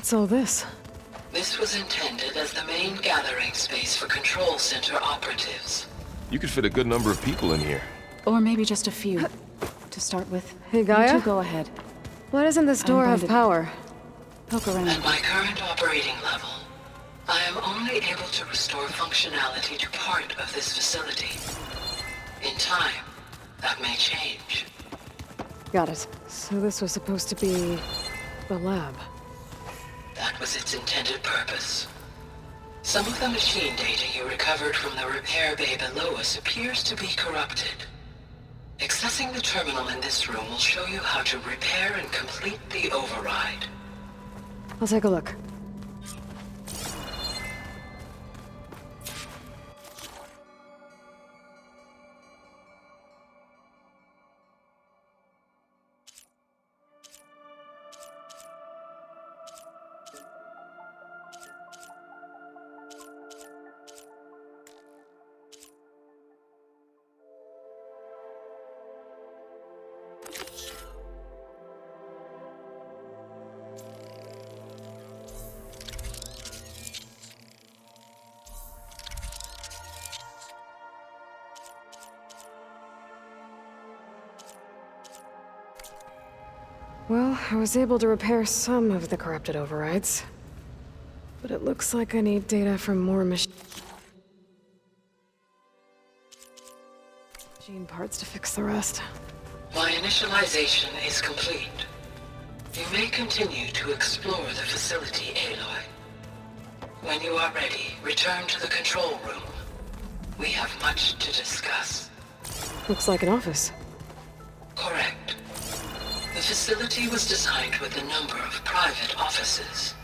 What's all this? This was intended as the main gathering space for Control Center operatives. You could fit a good number of people in here. Or maybe just a few, to start with. Hey, Gaia? You two go ahead. Why doesn't this door have power? Poke around. At my current operating level, I am only able to restore functionality to part of this facility. In time, that may change. Got it. So this was supposed to be the lab. That was its intended purpose. Some of the machine data you recovered from the repair bay below us appears to be corrupted. Accessing the terminal in this room will show you how to repair and complete the override. I'll take a look. Well, I was able to repair some of the corrupted overrides. But it looks like I need data from more machine parts to fix the rest. My initialization is complete. You may continue to explore the facility, Aloy. When you are ready, return to the control room. We have much to discuss. Looks like an office. Correct. The facility was designed with a number of private offices.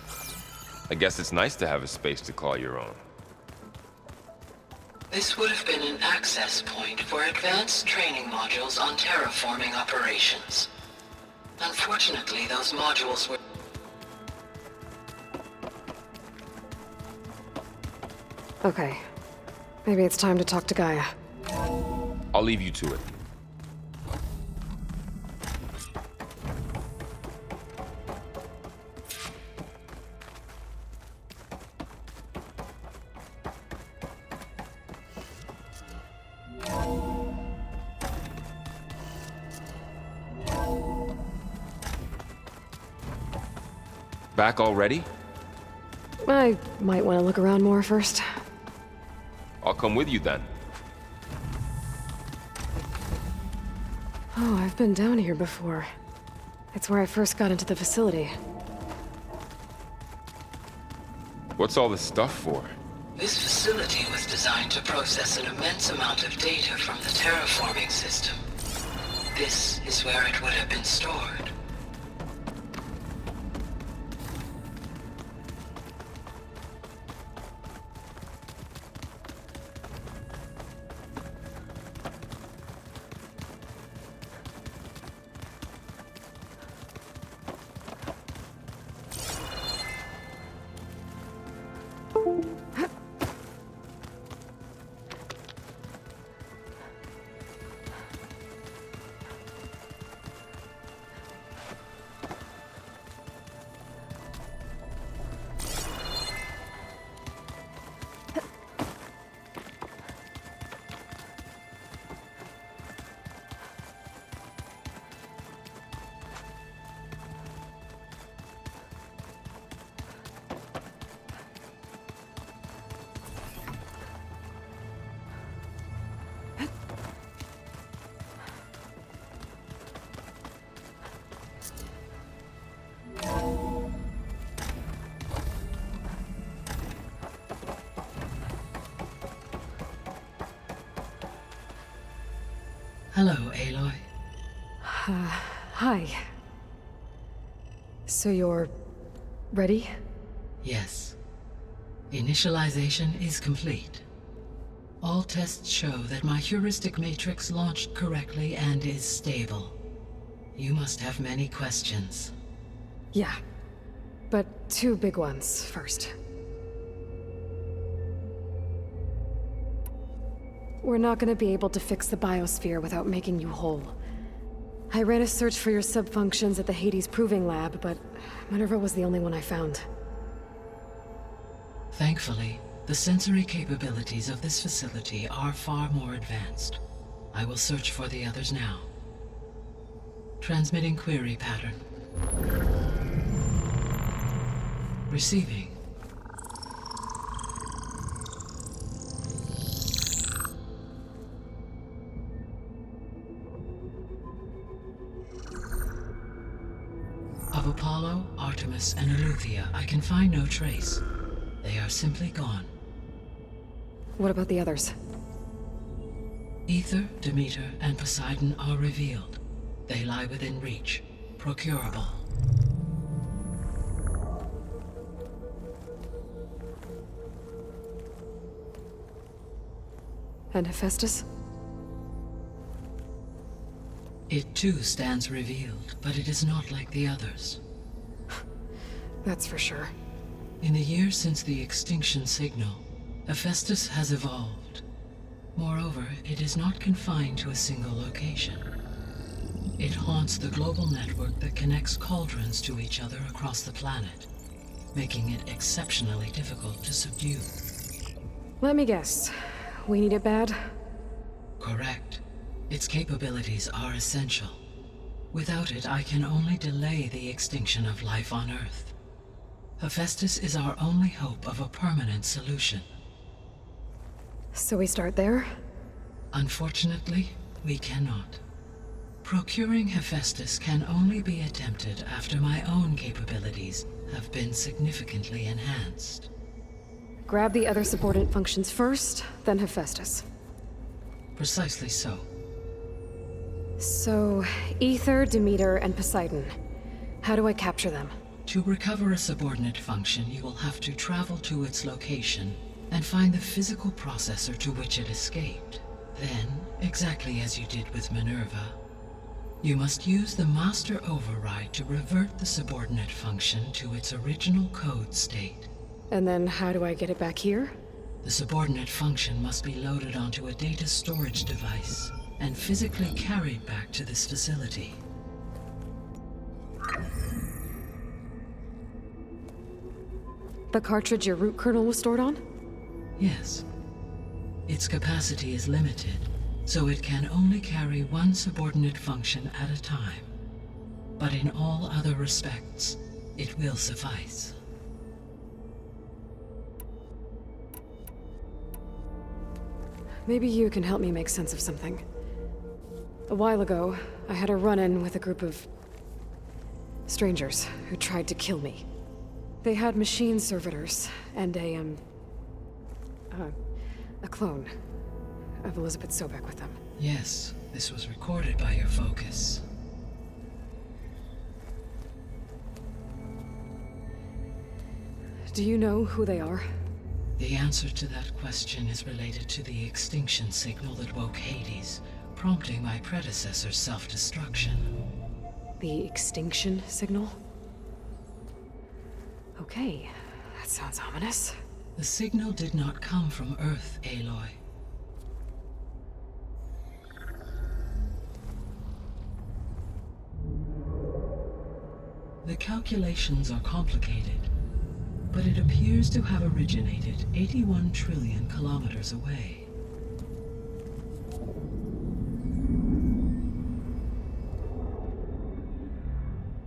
I guess it's nice to have a space to call your own. This would have been an access point for advanced training modules on terraforming operations. Unfortunately, those modules were... Okay. Maybe it's time to talk to Gaia. I'll leave you to it. Back already? I might want to look around more first. I'll come with you then. Oh, I've been down here before. It's where I first got into the facility. What's all this stuff for? This facility was designed to process an immense amount of data from the terraforming system. This is where it would have been stored. Hello, Aloy. Hi. So you're... ready? Yes. Initialization is complete. All tests show that my heuristic matrix launched correctly and is stable. You must have many questions. Yeah. But two big ones first. We're not gonna be able to fix the biosphere without making you whole. I ran a search for your sub-functions at the Hades Proving Lab, but Minerva was the only one I found. Thankfully, the sensory capabilities of this facility are far more advanced. I will search for the others now. Transmitting query pattern. Receiving. Of Apollo, Artemis, and Eleuthia, I can find no trace. They are simply gone. What about the others? Ether, Demeter, and Poseidon are revealed. They lie within reach, procurable. And Hephaestus? It too stands revealed, but it is not like the others. That's for sure. In the years since the extinction signal, Hephaestus has evolved. Moreover, it is not confined to a single location. It haunts the global network that connects cauldrons to each other across the planet, making it exceptionally difficult to subdue. Let me guess. We need it bad? Correct. Its capabilities are essential. Without it, I can only delay the extinction of life on Earth. Hephaestus is our only hope of a permanent solution. So we start there? Unfortunately, we cannot. Procuring Hephaestus can only be attempted after my own capabilities have been significantly enhanced. Grab the other subordinate functions first, then Hephaestus. Precisely so. So, Ether, Demeter, and Poseidon. How do I capture them? To recover a subordinate function, you will have to travel to its location and find the physical processor to which it escaped. Then, exactly as you did with Minerva, you must use the master override to revert the subordinate function to its original code state. And then how do I get it back here? The subordinate function must be loaded onto a data storage device and physically carried back to this facility. The cartridge your root kernel was stored on? Yes. Its capacity is limited, so it can only carry one subordinate function at a time. But in all other respects, it will suffice. Maybe you can help me make sense of something. A while ago, I had a run-in with a group of strangers who tried to kill me. They had machine servitors and a clone of Elizabeth Sobek with them. Yes, this was recorded by your focus. Do you know who they are? The answer to that question is related to the extinction signal that woke Hades, prompting my predecessor's self-destruction. The extinction signal? Okay, that sounds ominous. The signal did not come from Earth, Aloy. The calculations are complicated, but it appears to have originated 81 trillion kilometers away.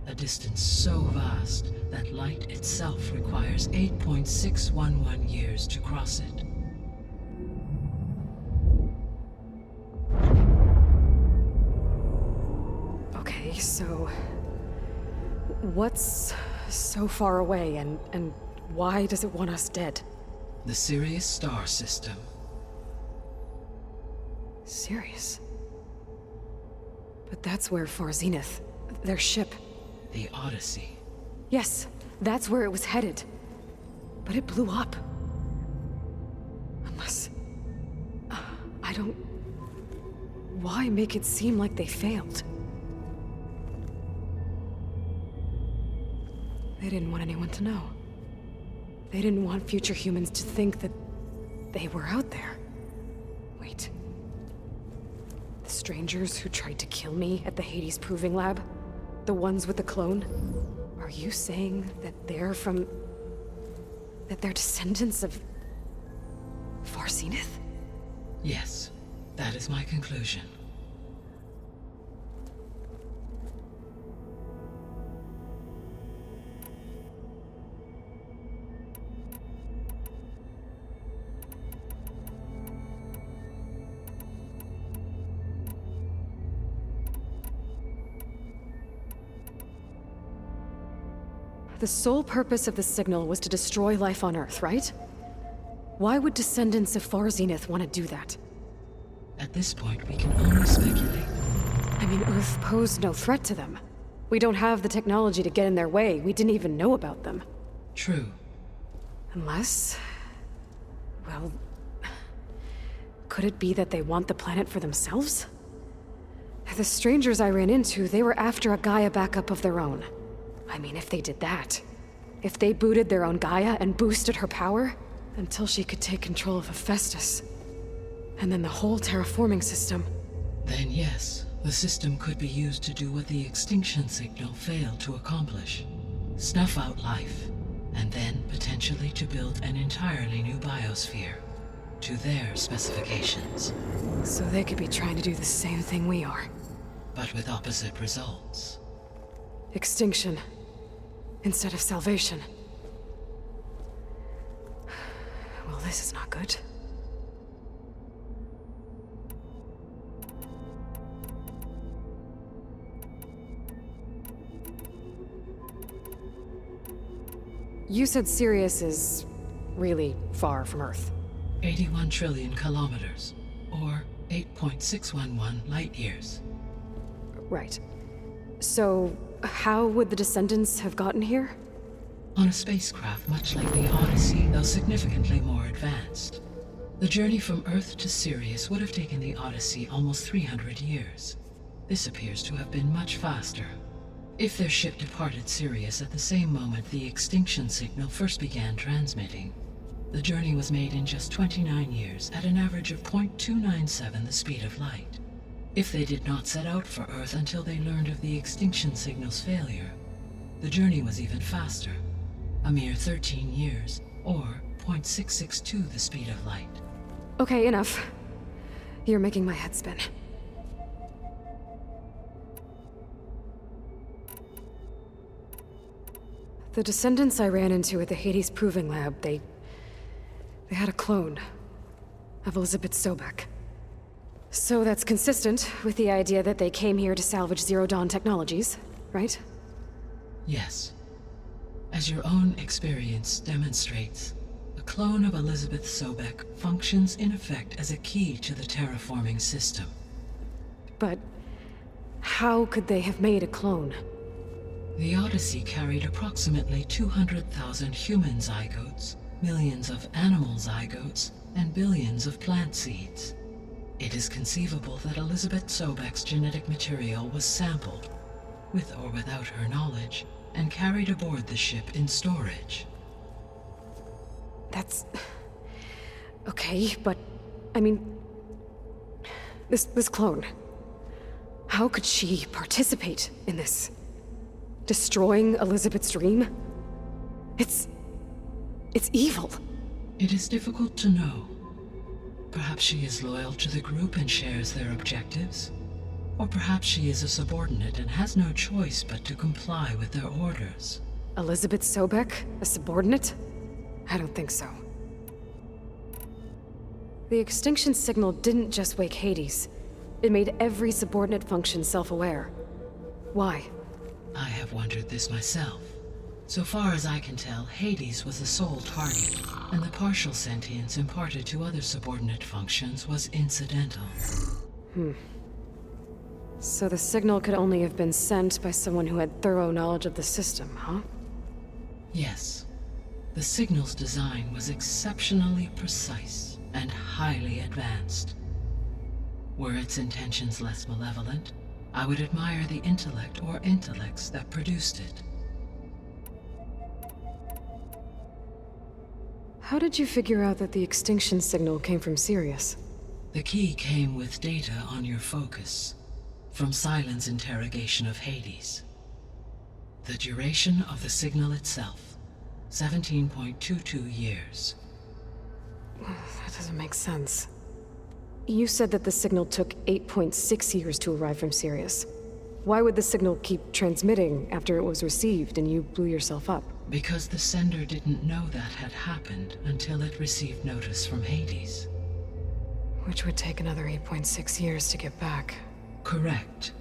A distance so vast that light itself requires 8.611 years to cross it. Okay, so what's so far away and why does it want us dead? The Sirius star system. Sirius? But that's where Far Zenith, their ship. The Odyssey. Yes, that's where it was headed. But it blew up. Unless... I don't... Why make it seem like they failed? They didn't want anyone to know. They didn't want future humans to think that they were out there. Wait. The strangers who tried to kill me at the Hades Proving Lab? The ones with the clone? Are you saying that they're from... that they're descendants of... Far Zenith? Yes, that is my conclusion. The sole purpose of the signal was to destroy life on Earth, right? Why would descendants of Far Zenith want to do that? At this point, we can only speculate. I mean, Earth posed no threat to them. We don't have the technology to get in their way. We didn't even know about them. True. Unless... well... could it be that they want the planet for themselves? The strangers I ran into, they were after a Gaia backup of their own. I mean, if they did that... if they booted their own Gaia and boosted her power... until she could take control of Hephaestus. And then the whole terraforming system. Then yes, the system could be used to do what the extinction signal failed to accomplish. Snuff out life, and then potentially to build an entirely new biosphere. To their specifications. So they could be trying to do the same thing we are. But with opposite results. Extinction. Instead of salvation. Well, this is not good. You said Sirius is really far from Earth. 81 trillion kilometers, or 8.611 light years. Right. So, how would the descendants have gotten here? On a spacecraft much like the Odyssey, though significantly more advanced. The journey from Earth to Sirius would have taken the Odyssey almost 300 years. This appears to have been much faster. If their ship departed Sirius at the same moment the extinction signal first began transmitting, the journey was made in just 29 years at an average of 0.297 the speed of light. If they did not set out for Earth until they learned of the extinction signal's failure, the journey was even faster. A mere 13 years, or 0.662 the speed of light. Okay, enough. You're making my head spin. The descendants I ran into at the Hades Proving Lab, they had a clone of Elizabeth Sobek. So that's consistent with the idea that they came here to salvage Zero Dawn technologies, right? Yes. As your own experience demonstrates, a clone of Elizabeth Sobek functions in effect as a key to the terraforming system. But how could they have made a clone? The Odyssey carried approximately 200,000 human zygotes, millions of animal zygotes, and billions of plant seeds. It is conceivable that Elizabeth Sobek's genetic material was sampled, with or without her knowledge, and carried aboard the ship in storage. That's... okay, but... I mean... This clone... how could she participate in this? Destroying Elizabeth's dream? It's evil. It is difficult to know. Perhaps she is loyal to the group and shares their objectives. Or perhaps she is a subordinate and has no choice but to comply with their orders. Elizabeth Sobek? A subordinate? I don't think so. The extinction signal didn't just wake Hades. It made every subordinate function self-aware. Why? I have wondered this myself. So far as I can tell, Hades was the sole target, and the partial sentience imparted to other subordinate functions was incidental. So the signal could only have been sent by someone who had thorough knowledge of the system, huh? Yes. The signal's design was exceptionally precise and highly advanced. Were its intentions less malevolent, I would admire the intellect or intellects that produced it. How did you figure out that the extinction signal came from Sirius? The key came with data on your focus from Silent's interrogation of Hades. The duration of the signal itself, 17.22 years. That doesn't make sense. You said that the signal took 8.6 years to arrive from Sirius. Why would the signal keep transmitting after it was received and you blew yourself up? Because the sender didn't know that had happened until it received notice from Hades. Which would take another 8.6 years to get back. Correct.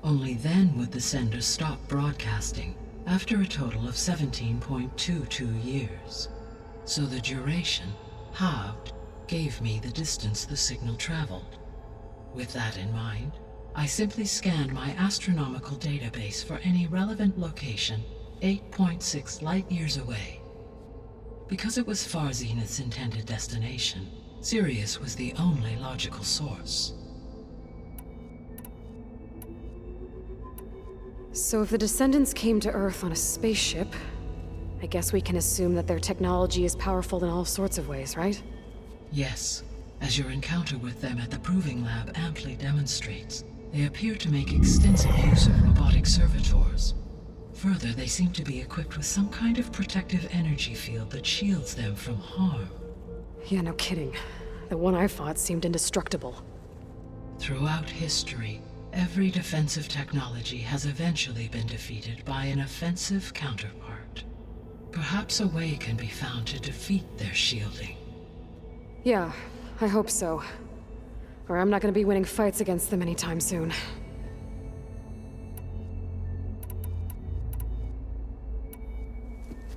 Only then would the sender stop broadcasting, after a total of 17.22 years. So the duration, halved, gave me the distance the signal traveled. With that in mind, I simply scanned my astronomical database for any relevant location 8.6 light-years away. Because it was far Zenith's intended destination, Sirius was the only logical source. So if the Descendants came to Earth on a spaceship, I guess we can assume that their technology is powerful in all sorts of ways, right? Yes, as your encounter with them at the Proving Lab amply demonstrates, they appear to make extensive use of robotic servitors. Further, they seem to be equipped with some kind of protective energy field that shields them from harm. Yeah, no kidding. The one I fought seemed indestructible. Throughout history, every defensive technology has eventually been defeated by an offensive counterpart. Perhaps a way can be found to defeat their shielding. Yeah, I hope so. Or I'm not gonna be winning fights against them anytime soon.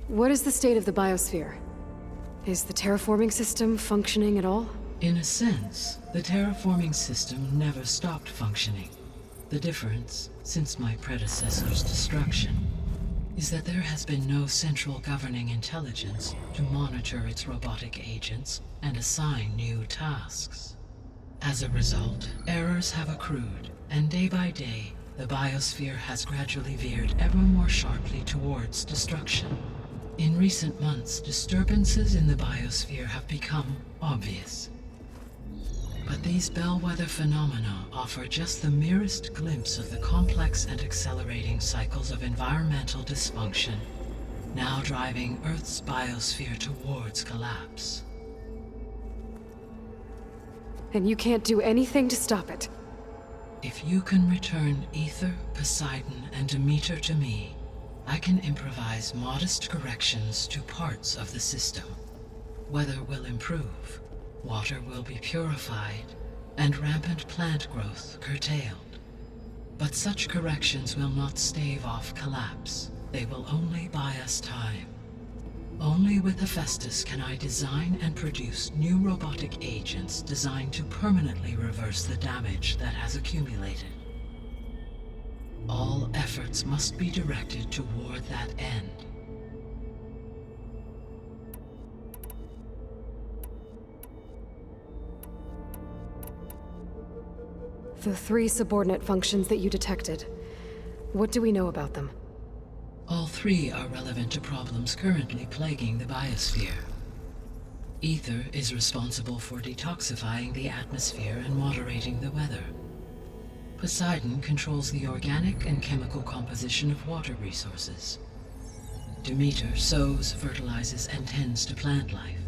What is the state of the biosphere? Is the terraforming system functioning at all? In a sense, the terraforming system never stopped functioning. The difference, since my predecessor's destruction, is that there has been no central governing intelligence to monitor its robotic agents and assign new tasks. As a result, errors have accrued, and day by day, the biosphere has gradually veered ever more sharply towards destruction. In recent months, disturbances in the biosphere have become obvious. But these bellwether phenomena offer just the merest glimpse of the complex and accelerating cycles of environmental dysfunction, now driving Earth's biosphere towards collapse. And you can't do anything to stop it? If you can return Ether, Poseidon, and Demeter to me, I can improvise modest corrections to parts of the system. Weather will improve, water will be purified, and rampant plant growth curtailed. But such corrections will not stave off collapse. They will only buy us time. Only with Hephaestus can I design and produce new robotic agents designed to permanently reverse the damage that has accumulated. All efforts must be directed toward that end. The 3 subordinate functions that you detected, what do we know about them? All 3 are relevant to problems currently plaguing the biosphere. Ether is responsible for detoxifying the atmosphere and moderating the weather. Poseidon controls the organic and chemical composition of water resources. Demeter sows, fertilizes, and tends to plant life.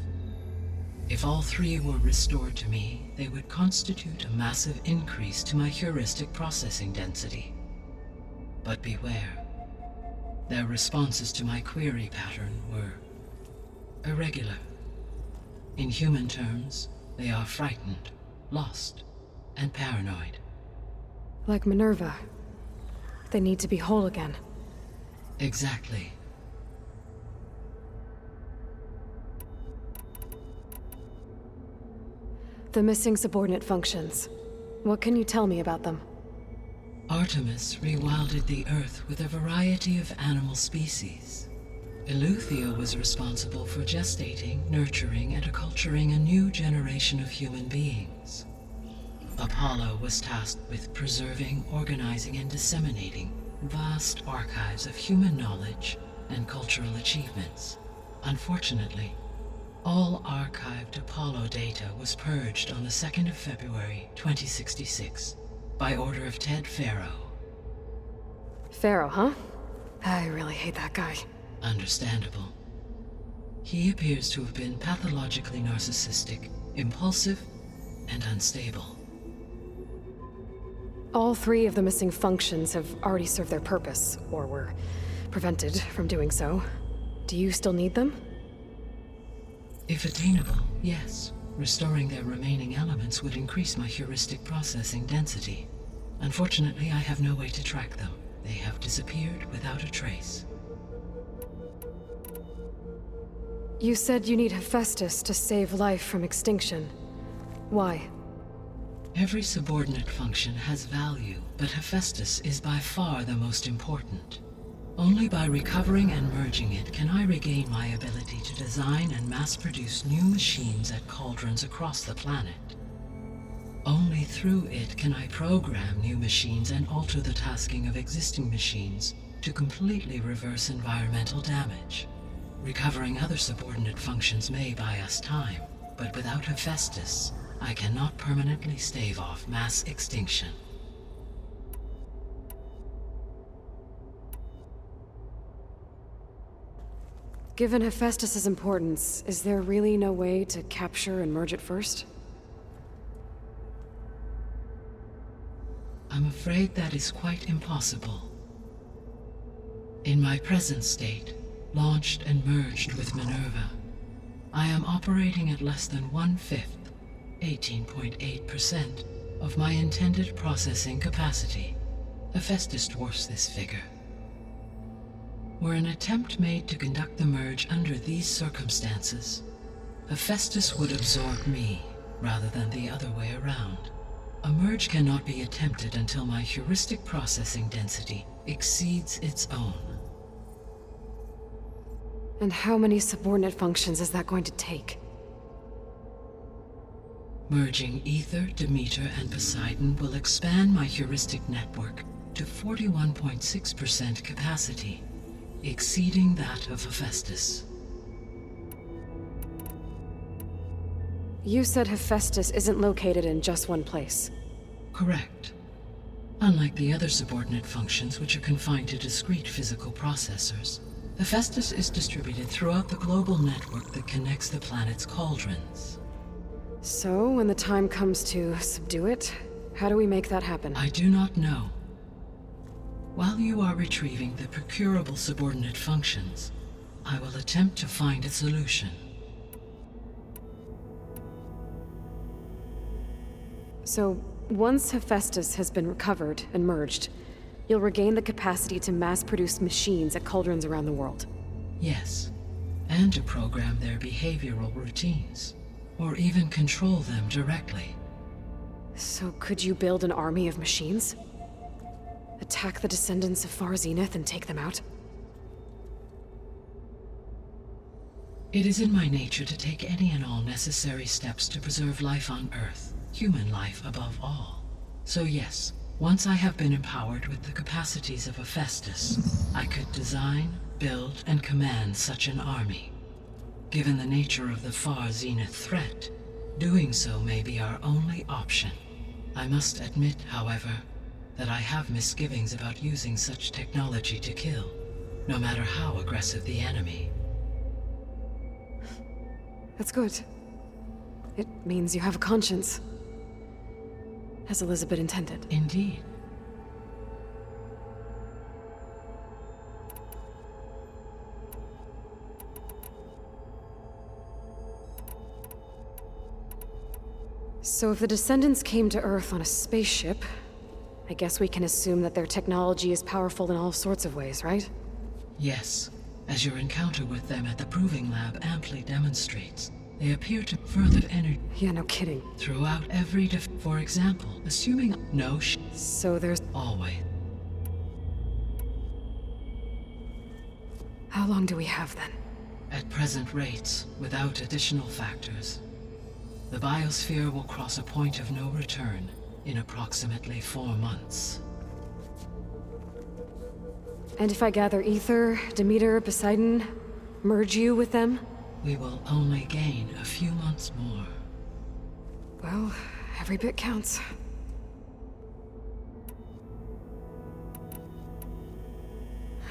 If all 3 were restored to me, they would constitute a massive increase to my heuristic processing density. But beware. Their responses to my query pattern were irregular. In human terms, they are frightened, lost, and paranoid. Like Minerva. They need to be whole again. Exactly. The missing subordinate functions. What can you tell me about them? Artemis rewilded the Earth with a variety of animal species. Eleuthia was responsible for gestating, nurturing, and acculturating a new generation of human beings. Apollo was tasked with preserving, organizing, and disseminating vast archives of human knowledge and cultural achievements. Unfortunately, All archived Apollo data was purged on the 2nd of February, 2066, by order of Ted Farrow. Pharaoh, huh? I really hate that guy. Understandable. He appears to have been pathologically narcissistic, impulsive, and unstable. All 3 of the missing functions have already served their purpose, or were prevented from doing so. Do you still need them? If attainable, yes. Restoring their remaining elements would increase my heuristic processing density. Unfortunately, I have no way to track them. They have disappeared without a trace. You said you need Hephaestus to save life from extinction. Why? Every subordinate function has value, but Hephaestus is by far the most important. Only by recovering and merging it can I regain my ability to design and mass-produce new machines at cauldrons across the planet. Only through it can I program new machines and alter the tasking of existing machines to completely reverse environmental damage. Recovering other subordinate functions may buy us time, but without Hephaestus, I cannot permanently stave off mass extinction. Given Hephaestus's importance, is there really no way to capture and merge it first? I'm afraid that is quite impossible. In my present state, launched and merged with Minerva, I am operating at less than 1/5, 18.8%, of my intended processing capacity. Hephaestus dwarfs this figure. Were an attempt made to conduct the merge under these circumstances, Hephaestus would absorb me, rather than the other way around. A merge cannot be attempted until my heuristic processing density exceeds its own. And how many subordinate functions is that going to take? Merging Ether, Demeter, and Poseidon will expand my heuristic network to 41.6% capacity, exceeding that of Hephaestus. You said Hephaestus isn't located in just one place. Correct. Unlike the other subordinate functions, which are confined to discrete physical processors, Hephaestus is distributed throughout the global network that connects the planet's cauldrons. So, when the time comes to subdue it, how do we make that happen? I do not know. While you are retrieving the procurable subordinate functions, I will attempt to find a solution. So, once Hephaestus has been recovered and merged, you'll regain the capacity to mass-produce machines at cauldrons around the world. Yes, and to program their behavioral routines, or even control them directly. So could you build an army of machines? Attack the descendants of Far Zenith and take them out? It is in my nature to take any and all necessary steps to preserve life on Earth, human life above all. So yes, once I have been empowered with the capacities of Hephaestus, I could design, build, and command such an army. Given the nature of the Far Zenith threat, doing so may be our only option. I must admit, however, that I have misgivings about using such technology to kill, no matter how aggressive the enemy. That's good. It means you have a conscience. As Elizabeth intended. Indeed. So if the descendants came to Earth on a spaceship, I guess we can assume that their technology is powerful in all sorts of ways, right? Yes, as your encounter with them at the Proving Lab amply demonstrates. They appear to further energy Yeah, no kidding. throughout every for example, assuming no So there's... always. How long do we have then? At present rates, without additional factors, the biosphere will cross a point of no return in approximately 4 months. And if I gather Ether, Demeter, Poseidon, merge you with them? we will only gain a few months more. Well, every bit counts.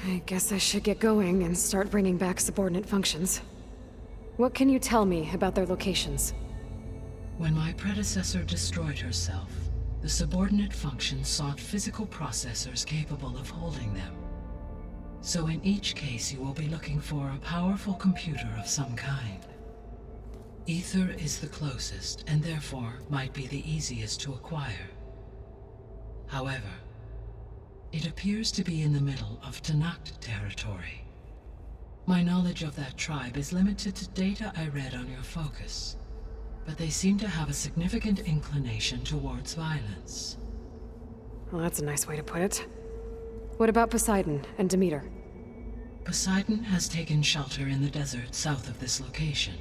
I guess I should get going and start bringing back subordinate functions. What can you tell me about their locations? When my predecessor destroyed herself, the subordinate functions sought physical processors capable of holding them. So in each case you will be looking for a powerful computer of some kind. Ether is the closest, and therefore might be the easiest to acquire. However, it appears to be in the middle of Tanakh territory. My knowledge of that tribe is limited to data I read on your focus, but they seem to have a significant inclination towards violence. Well, that's a nice way to put it. What about Poseidon and Demeter? Poseidon has taken shelter in the desert south of this location.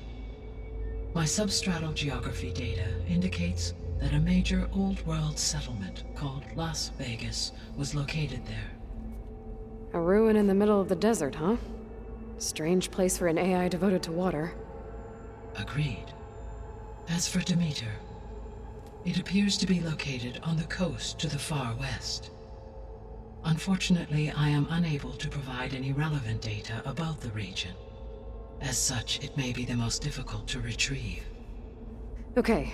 My substratal geography data indicates that a major old-world settlement called Las Vegas was located there. A ruin in the middle of the desert, huh? Strange place for an AI devoted to water. Agreed. As for Demeter, it appears to be located on the coast to the far west. Unfortunately, I am unable to provide any relevant data about the region. As such, it may be the most difficult to retrieve. Okay,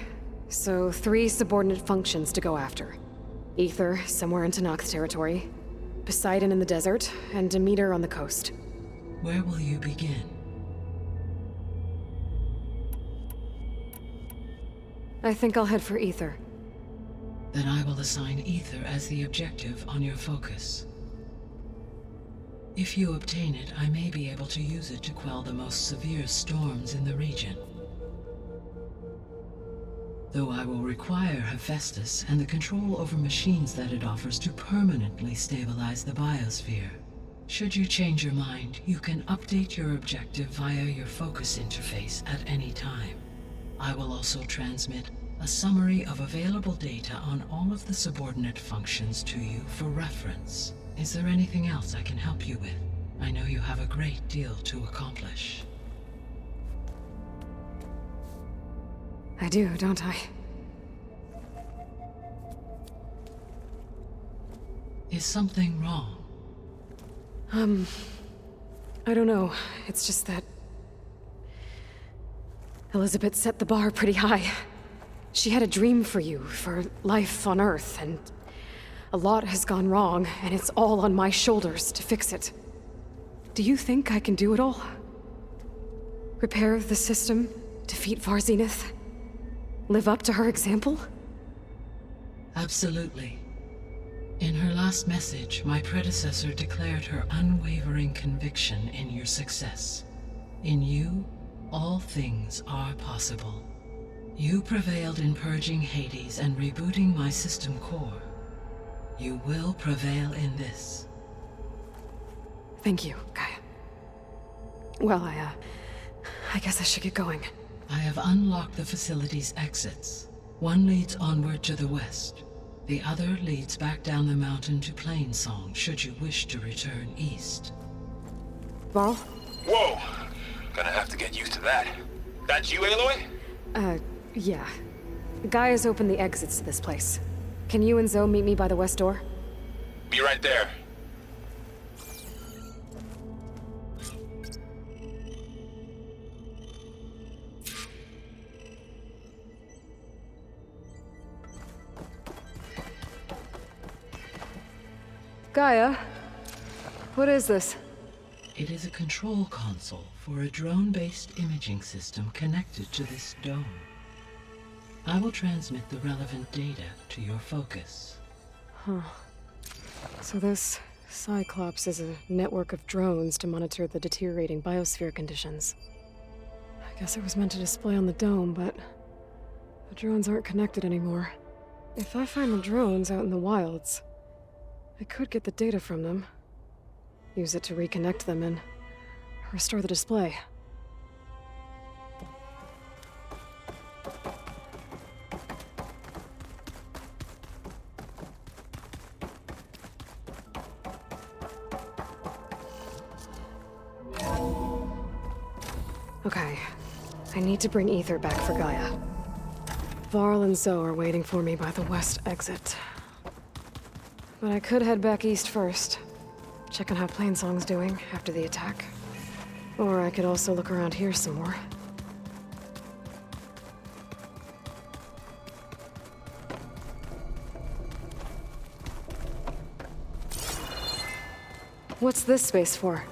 so 3 subordinate functions to go after. Ether, somewhere in Tanakh territory, Poseidon in the desert, and Demeter on the coast. Where will you begin? I think I'll head for Ether. Then I will assign Ether as the objective on your focus. If you obtain it, I may be able to use it to quell the most severe storms in the region. Though I will require Hephaestus and the control over machines that it offers to permanently stabilize the biosphere. Should you change your mind, you can update your objective via your focus interface at any time. I will also transmit a summary of available data on all of the subordinate functions to you for reference. Is there anything else I can help you with? I know you have a great deal to accomplish. I do, don't I? Is something wrong? I don't know. It's just that Elizabeth set the bar pretty high. She had a dream for you, for life on Earth, and a lot has gone wrong, and it's all on my shoulders to fix it. Do you think I can do it all? Repair the system, defeat Varzenith, live up to her example? Absolutely. In her last message, my predecessor declared her unwavering conviction in your success. In you, all things are possible. You prevailed in purging Hades and rebooting my system core. You will prevail in this. Thank you, Gaia. Well, I guess I should get going. I have unlocked the facility's exits. One leads onward to the west. The other leads back down the mountain to Plainsong, should you wish to return east. Varl? Whoa! Gonna have to get used to that. That's you, Aloy? Yeah. Gaia's opened the exits to this place. Can you and Zoe meet me by the west door? Be right there. Gaia? What is this? It is a control console for a drone-based imaging system connected to this dome. I will transmit the relevant data to your focus. So this Cyclops is a network of drones to monitor the deteriorating biosphere conditions. I guess it was meant to display on the dome, but the drones aren't connected anymore. If I find the drones out in the wilds, I could get the data from them, use it to reconnect them and restore the display. Okay. I need to bring Ether back for Gaia. Varl and Zoe are waiting for me by the west exit. But I could head back east first. Check on how Plainsong's doing after the attack. Or I could also look around here some more. What's this space for?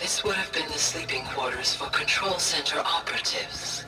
This would have been the sleeping quarters for Control Center operatives.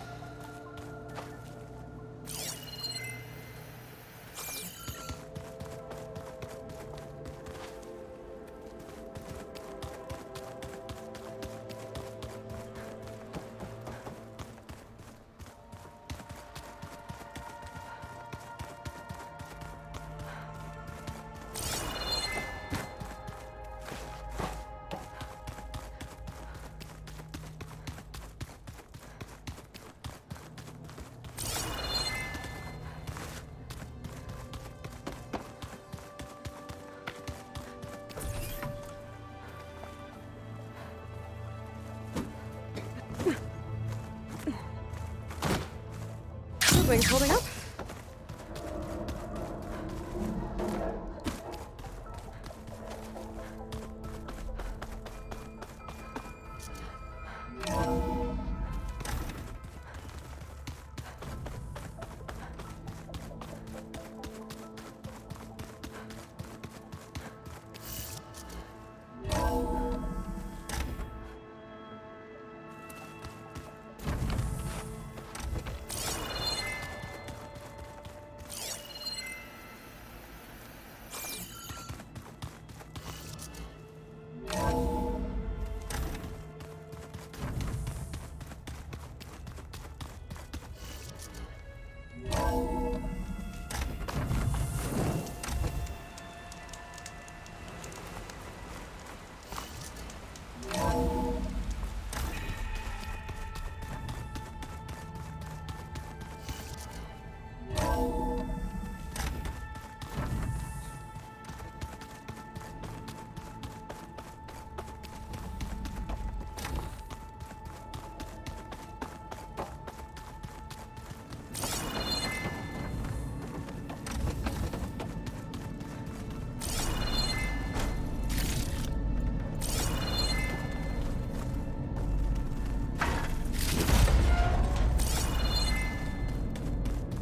Wings holding up?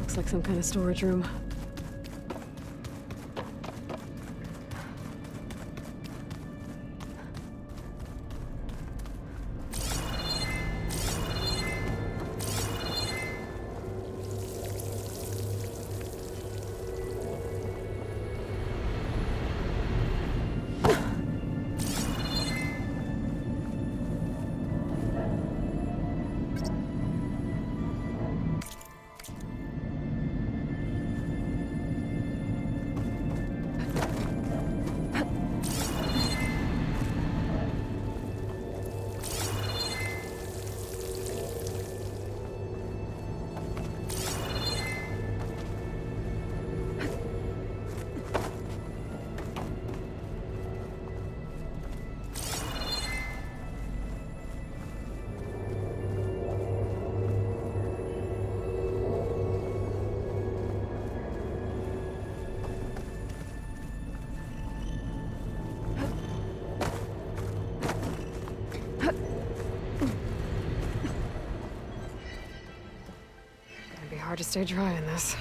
Looks like some kind of storage room. Hard to stay dry in this.